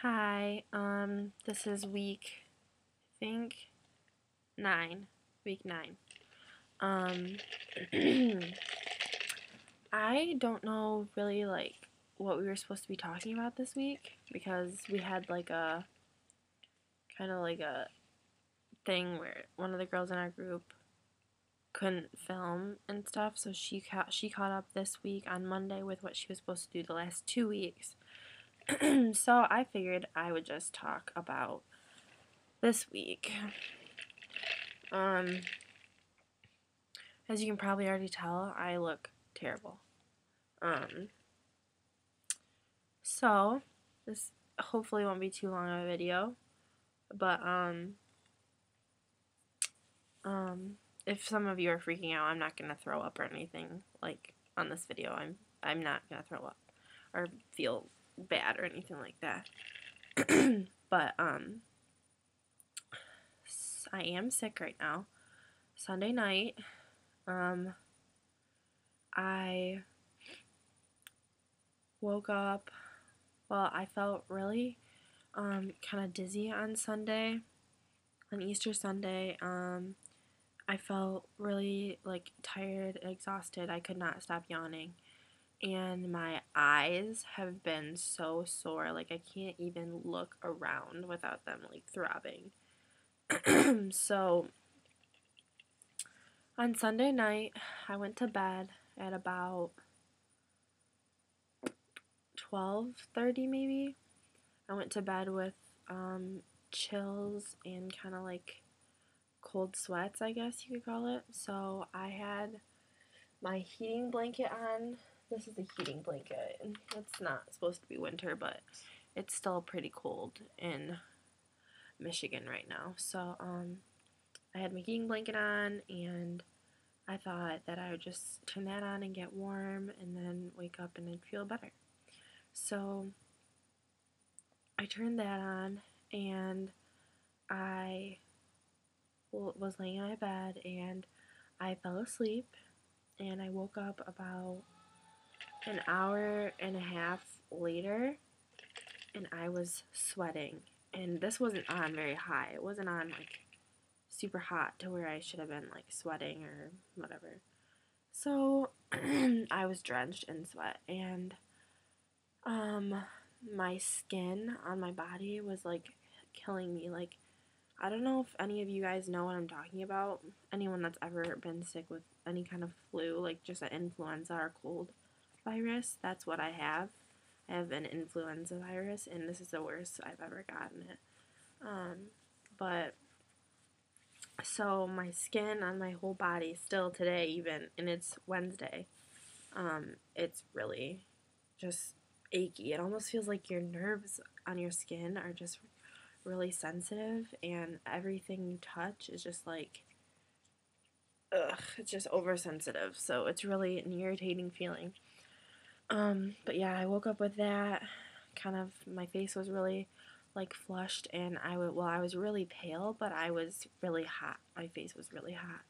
Hi, this is I think 9, week 9. Um, I don't know really what we were supposed to be talking about this week because we had a kind of like a thing where one of the girls in our group couldn't film and stuff, so she caught up this week on Monday with what she was supposed to do the last 2 weeks. So I figured I would just talk about this week. Um, As you can probably already tell, I look terrible. Um, so this hopefully won't be too long of a video, but if some of you are freaking out, I'm not gonna throw up or anything like on this video. I'm not gonna throw up or feel bad or anything like that. But I am sick right now. Sunday night, I woke up. Well, I felt really kind of dizzy on Sunday, on Easter Sunday. I felt really tired, exhausted. I could not stop yawning, and my eyes have been so sore. Like I can't even look around without them throbbing. So on Sunday night, I went to bed at about 12:30 maybe. I went to bed with chills and kind of cold sweats, I guess you could call it. So I had my heating blanket on. This is a heating blanket. It's not supposed to be winter, but it's still pretty cold in Michigan right now. So I had my heating blanket on, and I thought that I would just turn that on and get warm and then wake up and I'd feel better. So I turned that on, and I was laying in my bed, and I fell asleep, and I woke up about an hour and a half later, and I was sweating. And this wasn't on very high. It wasn't on super hot to where I should have been sweating or whatever. So I was drenched in sweat, and my skin on my body was killing me. I don't know if any of you guys know what I'm talking about. Anyone that's ever been sick with any kind of flu, like just an influenza or cold virus, that's what I have. I have an influenza virus, and this is the worst I've ever gotten it. But so my skin on my whole body still today, even, and it's Wednesday, it's really just achy. It almost feels like your nerves on your skin are just really sensitive, and everything you touch is just it's just oversensitive. So it's really an irritating feeling. But yeah, I woke up with that. Kind of, my face was really flushed, and I was really pale, but I was really hot. My face was really hot.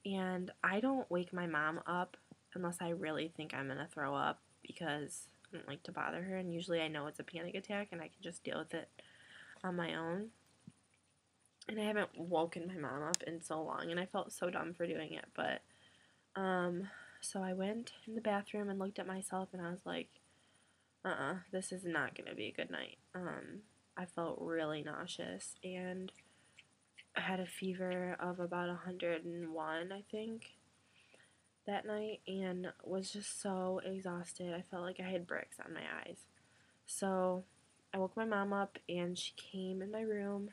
And I don't wake my mom up unless I really think I'm gonna throw up because I don't like to bother her, and usually I know it's a panic attack and I can just deal with it on my own. And I haven't woken my mom up in so long, and I felt so dumb for doing it, but so I went in the bathroom and looked at myself, and I was like, this is not gonna be a good night. I felt really nauseous, and I had a fever of about 101, I think, that night, and was just so exhausted. I felt like I had bricks on my eyes. So I woke my mom up, and she came in my room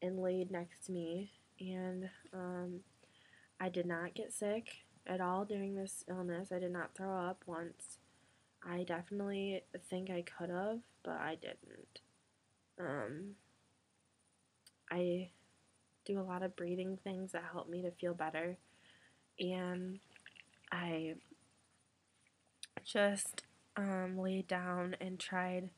and laid next to me, and I did not get sick at all during this illness. I did not throw up once. I definitely think I could have, but I didn't. I do a lot of breathing things that help me to feel better, and I just laid down and tried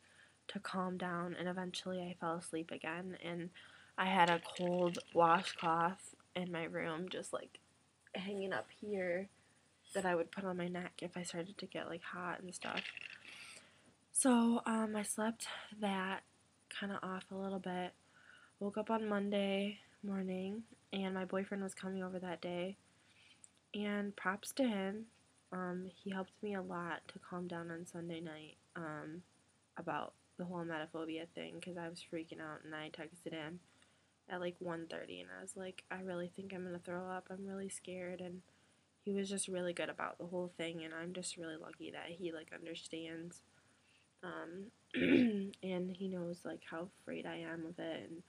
to calm down, and eventually I fell asleep again, and I had a cold washcloth in my room just hanging up here that I would put on my neck if I started to get hot and stuff. So I slept that kind of off a little bit. Woke up on Monday morning, and my boyfriend was coming over that day. And props to him. He helped me a lot to calm down on Sunday night about the whole emetophobia thing because I was freaking out, and I texted him at like 1:30, and I was like, I really think I'm gonna throw up. I'm really scared, and he was just really good about the whole thing, and I'm just really lucky that he like understands, and he knows like how afraid I am of it, and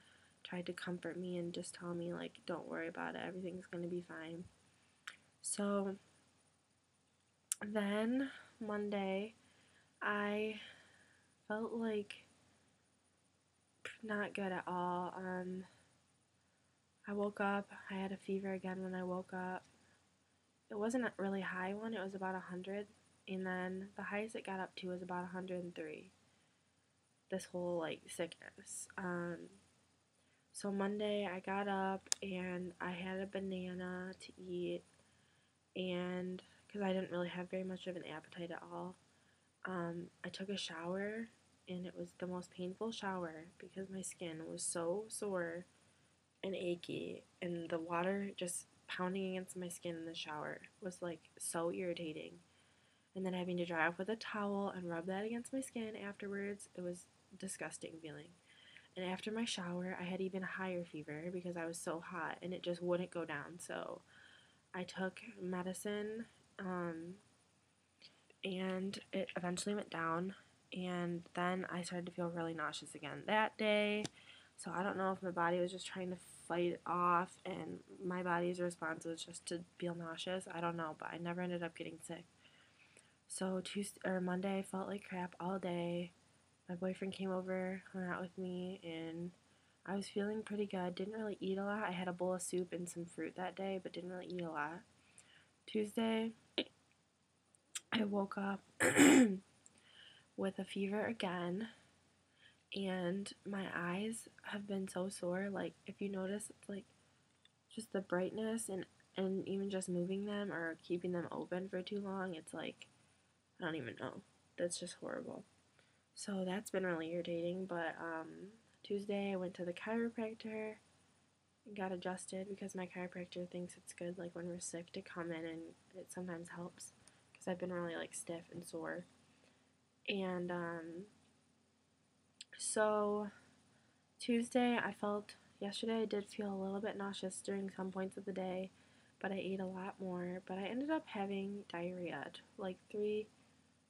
tried to comfort me and just tell me like, don't worry about it, everything's gonna be fine. So then Monday, I felt like not good at all. I woke up. I had a fever again when I woke up. It wasn't a really high one. It was about 100, and then the highest it got up to was about 103. This whole like sickness. So Monday I got up and I had a banana to eat, and because I didn't really have very much of an appetite at all, I took a shower, and it was the most painful shower because my skin was so sore and achy, and the water just pounding against my skin in the shower was like so irritating. And then having to dry off with a towel and rub that against my skin afterwards, it was disgusting feeling. And after my shower, I had even higher fever because I was so hot and it just wouldn't go down. So I took medicine, and it eventually went down. And then I started to feel really nauseous again that day. So I don't know if my body was just trying to fight it off and my body's response was just to feel nauseous. I don't know, but I never ended up getting sick. So Tuesday or Monday I felt like crap all day. My boyfriend came over, hung out with me, and I was feeling pretty good. Didn't really eat a lot. I had a bowl of soup and some fruit that day, but didn't really eat a lot. Tuesday, I woke up with a fever again, and my eyes have been so sore. Like, if you notice, it's like just the brightness and even just moving them or keeping them open for too long, it's like, I don't even know. That's just horrible. So that's been really irritating, but Tuesday I went to the chiropractor and got adjusted because my chiropractor thinks it's good, like when we're sick, to come in, and it sometimes helps because I've been really like stiff and sore. And so Tuesday yesterday I did feel a little bit nauseous during some points of the day, but I ate a lot more, but I ended up having diarrhea like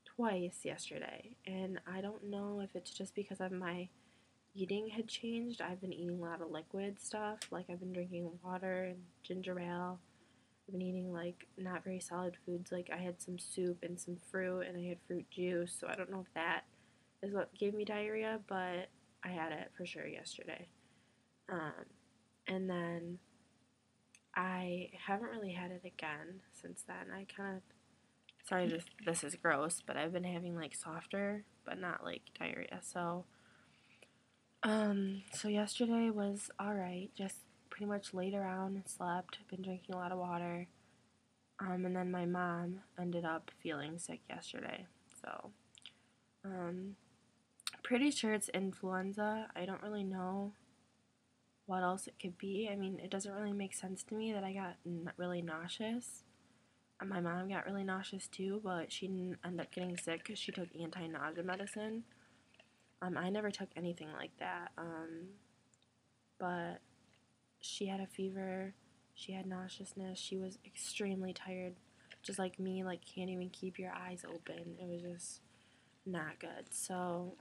twice yesterday, and I don't know if it's just because of my eating had changed. I've been eating a lot of liquid stuff, like I've been drinking water and ginger ale. I've been eating like not very solid foods, like I had some soup and some fruit, and I had fruit juice, so I don't know if that is what gave me diarrhea, but I had it for sure yesterday. And then I haven't really had it again since then. I kind of, sorry, this is gross, but I've been having like softer, but not like diarrhea. So yesterday was alright. Just pretty much laid around and slept. Been drinking a lot of water. And then my mom ended up feeling sick yesterday. So, pretty sure it's influenza. I don't really know what else it could be. I mean, it doesn't really make sense to me that I got really nauseous. And my mom got really nauseous too, but she didn't end up getting sick because she took anti-nausea medicine. I never took anything like that. But she had a fever, she had nauseousness, she was extremely tired, just like me, like can't even keep your eyes open. It was just not good. So,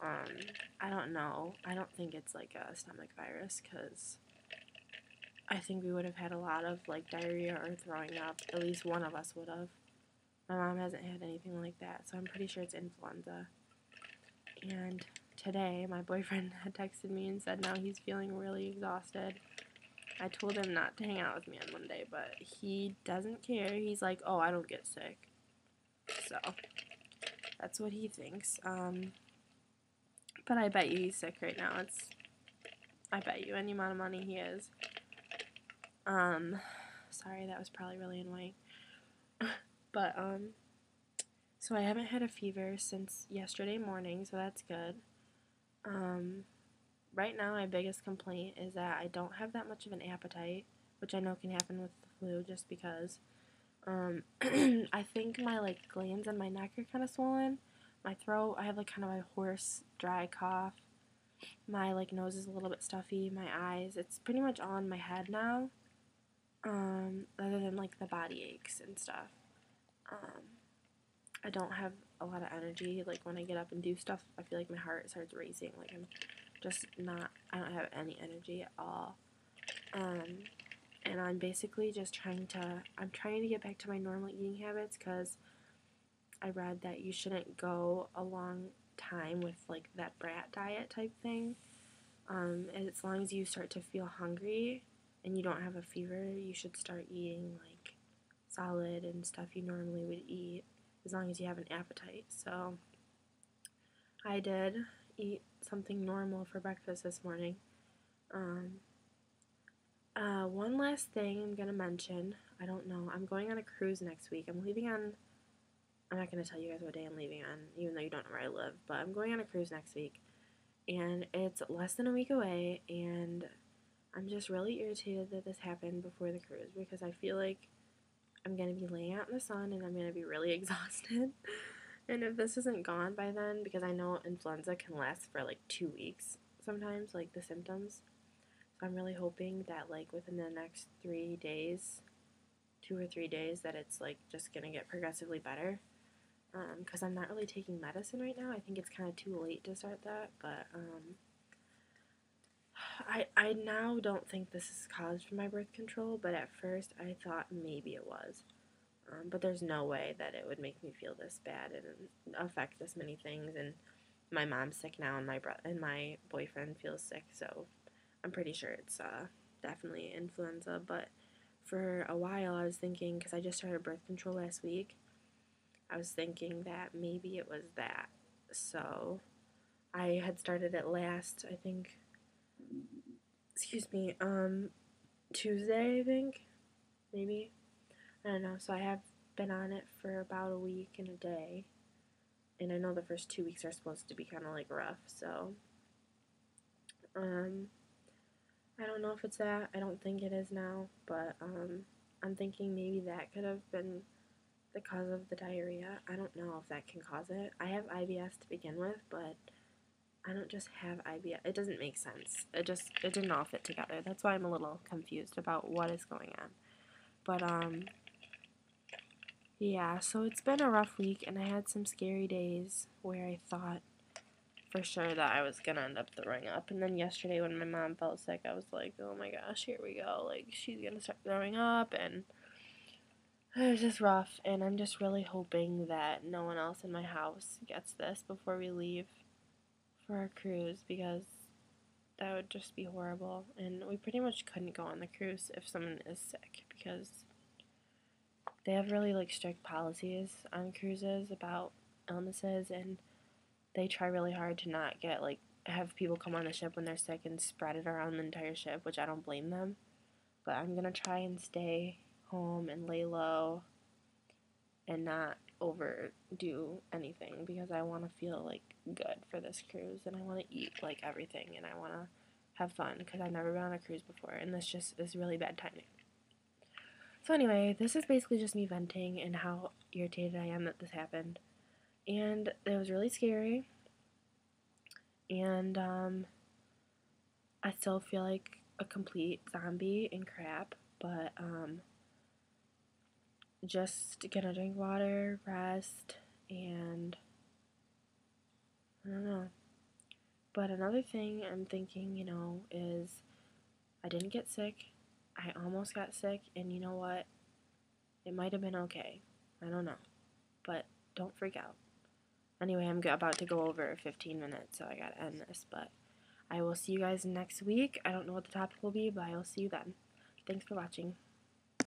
I don't know. I don't think it's like a stomach virus because I think we would have had a lot of like diarrhea or throwing up. At least one of us would have. My mom hasn't had anything like that, so I'm pretty sure it's influenza. And today, my boyfriend had texted me and said now he's feeling really exhausted. I told him not to hang out with me on Monday, but he doesn't care. He's like, oh, I don't get sick. So, that's what he thinks. But I bet you he's sick right now. I bet you any amount of money he is. Sorry, that was probably really annoying. But, so I haven't had a fever since yesterday morning, so that's good. right now my biggest complaint is that I don't have that much of an appetite, which I know can happen with the flu just because. I think my like glands in my neck are kind of swollen. My throat, I have like kind of a hoarse, dry cough. My like nose is a little bit stuffy. My eyes, it's pretty much all in my head now. Other than like the body aches and stuff. Um, I don't have a lot of energy. Like when I get up and do stuff, I feel like my heart starts racing. Like I'm just not. I don't have any energy at all. And I'm basically just I'm trying to get back to my normal eating habits because I read that you shouldn't go a long time with like that brat diet type thing. And as long as you start to feel hungry and you don't have a fever, you should start eating like solid and stuff you normally would eat as long as you have an appetite. So I did eat something normal for breakfast this morning. Um, one last thing I'm gonna mention. I don't know. I'm going on a cruise next week. I'm not gonna tell you guys what day I'm leaving on, even though you don't know where I live. But I'm going on a cruise next week, and it's less than a week away. And I'm just really irritated that this happened before the cruise because I feel like I'm gonna be laying out in the sun and I'm gonna be really exhausted. And if this isn't gone by then, because I know influenza can last for like 2 weeks sometimes, like the symptoms. So I'm really hoping that like within the next 3 days, 2 or 3 days, that it's like just gonna get progressively better. Because I'm not really taking medicine right now. I think it's kind of too late to start that, but I now don't think this is caused from my birth control, but at first I thought maybe it was. But there's no way that it would make me feel this bad and affect this many things. And my mom's sick now, and my boyfriend feels sick, so I'm pretty sure it's definitely influenza. But for a while, I was thinking, because I just started birth control last week, I was thinking that maybe it was that. So I had started it last, I think, excuse me, Tuesday, I think, maybe. I don't know. So I have been on it for about a week and a day. And I know the first 2 weeks are supposed to be kind of like rough, so I don't know if it's that. I don't think it is now, but I'm thinking maybe that could have been the cause of the diarrhea. I don't know if that can cause it. I have IBS to begin with, but I don't just have IBS. It doesn't make sense. It didn't all fit together. That's why I'm a little confused about what is going on. But yeah, so it's been a rough week, and I had some scary days where I thought for sure that I was gonna end up throwing up. And then yesterday when my mom felt sick, I was like, oh my gosh, here we go. Like, she's gonna start throwing up, and it was just rough. And I'm just really hoping that no one else in my house gets this before we leave for our cruise, because that would just be horrible. And we pretty much couldn't go on the cruise if someone is sick, because they have really like strict policies on cruises about illnesses, and they try really hard to not get like have people come on the ship when they're sick and spread it around the entire ship, which I don't blame them. But I'm gonna try and stay home and lay low and not overdo anything, because I want to feel like good for this cruise, and I want to eat like everything, and I want to have fun, because I've never been on a cruise before, and this just is really bad timing. So anyway, this is basically just me venting and how irritated I am that this happened. And it was really scary. And I still feel like a complete zombie and crap. But just gonna drink water, rest, and I don't know. But another thing I'm thinking, is I didn't get sick. I almost got sick, and you know what? It might have been okay. I don't know. But don't freak out. Anyway, I'm about to go over 15 minutes, so I gotta end this. But I will see you guys next week. I don't know what the topic will be, but I will see you then. Thanks for watching.